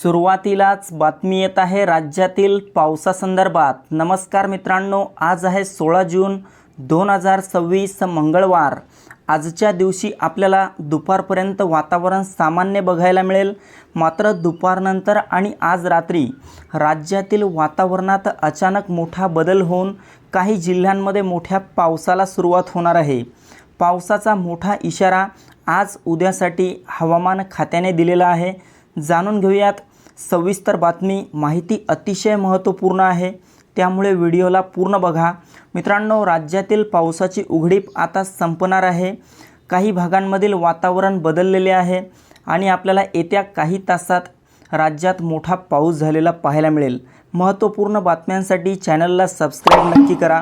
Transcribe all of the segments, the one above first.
सुरुवातीलाच बातमी येत आहे राज्यातील पावसासंदर्भात। नमस्कार मित्रांनो, आज आहे 16 जून 2026 मंगळवार। आजच्या दिवशी आपल्याला दुपारपर्यंत वातावरण सामान्य बघायला मिळेल, मात्र दुपारनंतर आणि आज रात्री राज्यातील वातावरणात अचानक मोठा बदल होऊन काही जिल्ह्यांमध्ये मोठ्या पावसाला सुरुवात होणार आहे। पावसाचा मोठा इशारा आज उद्यासाठी हवामान खात्याने दिलेला आहे। जाणून घेऊयात सविस्तर बातमी। माहिती अतिशय महत्त्वपूर्ण आहे, त्यामुळे व्हिडिओला पूर्ण बघा। मित्रांनो, राज्यातील पावसाची उघडीप आता संपणार आहे। काही भागांमधील वातावरण बदललेले आहे आणि आपल्याला येत्या काही तासात राज्यात मोठा पाऊस झालेला पाहायला मिळेल। महत्त्वपूर्ण बातम्यांसाठी चॅनलला सबस्क्राइब नक्की करा।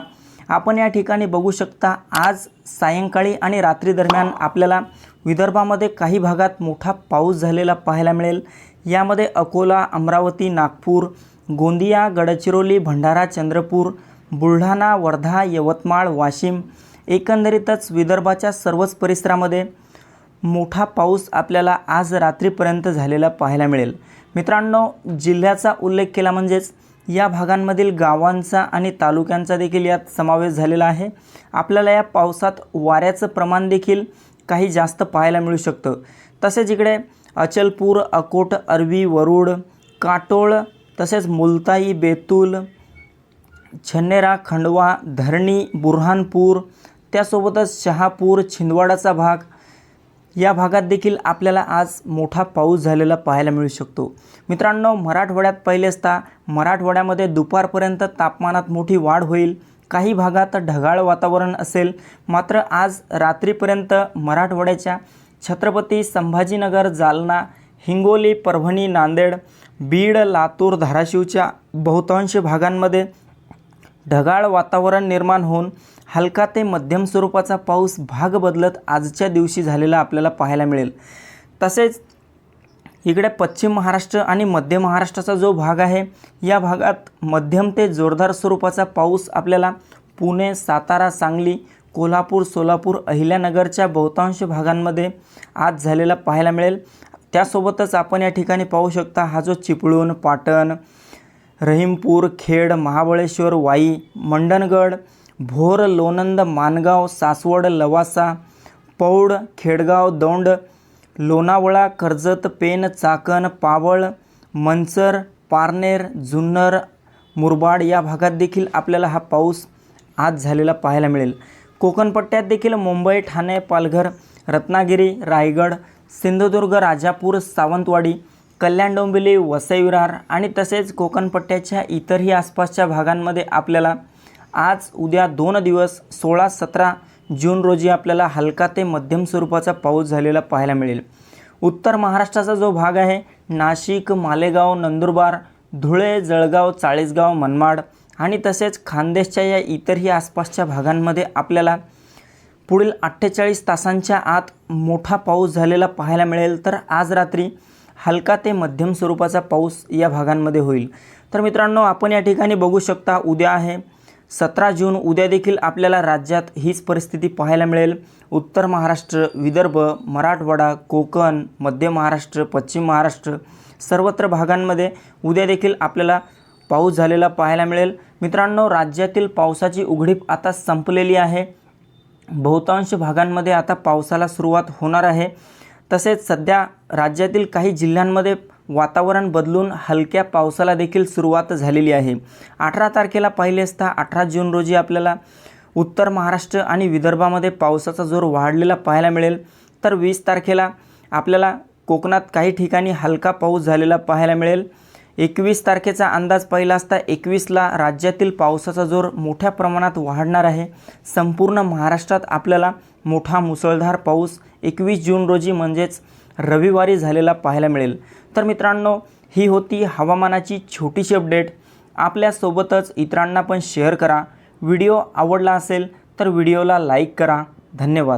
आपण या ठिकाणी बघू शकता, आज सायंकाळी आणि रात्री दरम्यान आपल्याला विदर्भामध्ये काही भागात मोठा पाऊस झालेला पाहायला मिळेल। यामध्ये अकोला, अमरावती, नागपूर, गोंदिया, गडचिरोली, भंडारा, चंद्रपूर, बुलढाणा, वर्धा, यवतमाळ, वाशिम, एकंदरीतच विदर्भाच्या सर्वच परिसरामध्ये मोठा पाऊस आपल्याला आज रात्रीपर्यंत झालेला पाहायला मिळेल। मित्रांनो, जिल्ह्याचा उल्लेख केला म्हणजेच या भागांमधील गावांचा आणि तालुक्यांचा देखील यात समावेश झालेला आहे। आपल्याला या पावसात वाऱ्याचं प्रमाण देखील काही जास्त पाहायला मिळू शकतं। तसेच इकडे अचलपूर, अकोट, अरवी, वरुड, काटोळ, तसेच मुलताई, बेतूल, छन्नेरा, खंडवा, धरणी, बुरहानपूर, त्यासोबतच शहापूर, छिंदवाडाचा भाग, या भागात देखील आपल्याला आज मोठा पाऊस झालेला पाहायला मिळू शकतो। मित्रांनो, मराठवाड्यात पाहिले असता मराठवाड्यामध्ये दुपारपर्यंत तापमानात मोठी वाढ होईल। काही भागात ढगाळ वातावरण असेल, मात्र आज रात्रीपर्यंत मराठवाड्याच्या छत्रपती संभाजीनगर, जालना, हिंगोली, परभणी, नांदेड, बीड, लातूर, धाराशिवच्या बहुतांश भागांमध्ये ढगाळ वातावरण निर्माण होऊन हलका ते मध्यम स्वरूपाचा पाऊस भाग बदलत आजच्या दिवशी झालेला आपल्याला पाहायला मिळेल। तसेच इकडे पश्चिम महाराष्ट्र आणि मध्य महाराष्ट्राचा जो भाग आहे, या भागात मध्यम ते जोरदार स्वरूपाचा पाऊस आपल्याला पुणे, सातारा, सांगली, कोल्हापूर, सोलापूर, अहिल्यानगरच्या बहुतांश भागांमध्ये आज झालेला पाहायला मिळेल। त्यासोबतच आपण या ठिकाणी पाहू शकता, हा जो चिपळूण, पाटण, रहीमपूर, खेड, महाबळेश्वर, वाई, मंडणगड, भोर, लोणंद, माणगाव, सासवड, लवासा, पौड, खेडगाव, दौंड, लोणावळा, कर्जत, पेन, चाकण, पावळ, मंचर, पारनेर, जुन्नर, मुरबाड या भागात देखील आपल्याला हा पाऊस आज झालेला पाहायला मिळेल। कोकण पट्ट्यात देखील मुंबई, ठाणे, पालघर, रत्नागिरी, रायगड, सिंधुदुर्ग, राजापूर, सावंतवाडी, कल्याण, डोंबिवली, वसई विरार आणि तसेच कोकण पट्ट्याच्या इतरही आसपासच्या भागांमध्ये आपल्याला आज उद्या 2 दिवस 16-17 जून रोजी आपल्याला हलका ते मध्यम स्वरूपाचा पाऊस झालेला पाहायला मिळेल। उत्तर महाराष्ट्राचा जो भाग आहे, नाशिक, मालेगाव, नंदुरबार, धुळे, जळगाव, चाळीसगाव, मनमाड आणि तसेच खानदेशच्या या इतरही आसपासच्या भागांमध्ये आपल्याला पुढील 48 तासांच्या आत मोठा पाऊस झालेला पाहायला मिळेल। तर आज रात्री हलका ते मध्यम स्वरूपाचा पाऊस या भागांमध्ये होईल। तर मित्रांनो, आपण या ठिकाणी बघू शकता, उद्या आहे 17 जून। उद्या देखील आपल्याला राज्यात हीच परिस्थिती पाहायला मिळेल। उत्तर महाराष्ट्र, विदर्भ, मराठवाडा, कोकण, मध्य महाराष्ट्र, पश्चिम महाराष्ट्र सर्वत्र भागांमध्ये उद्या देखील आपल्याला पाऊस झालेला पाहायला मिळेल। मित्रांनो, राज्यातील पावसाची उघडीप आता संपलेली आहे। बहुतांश भागांमध्ये आता पावसाला सुरुवात होणार आहे। तसेच सध्या राज्यातील काही जिल्ह्यांमध्ये वातावरण बदलून हलक्या पावसाला देखील सुरुवात झालेली आहे। 18 तारखेला पाहिले असता 18 जून रोजी आपल्याला उत्तर महाराष्ट्र आणि विदर्भामध्ये पावसाचा जोर वाढलेला पाहायला मिळेल। तर 20 तारखेला आपल्याला कोकणात काही ठिकाणी हलका पाऊस झालेला पाहायला मिळेल। 21 तारखेचा अंदाज पाहिला असता 21ला राज्यातील पावसाचा जोर मोठ्या प्रमाणात वाढणार आहे। संपूर्ण महाराष्ट्रात आपल्याला मोठा मुसळधार पाऊस 21 जून रोजी म्हणजेच रविवारी झालेला पाहायला मिळेल। तर मित्रांनो, ही होती हवामानाची छोटीशी अपडेट। आपल्यासोबतच इतरांना पण शेअर करा। व्हिडिओ आवडला असेल तर व्हिडिओला लाईक करा। धन्यवाद।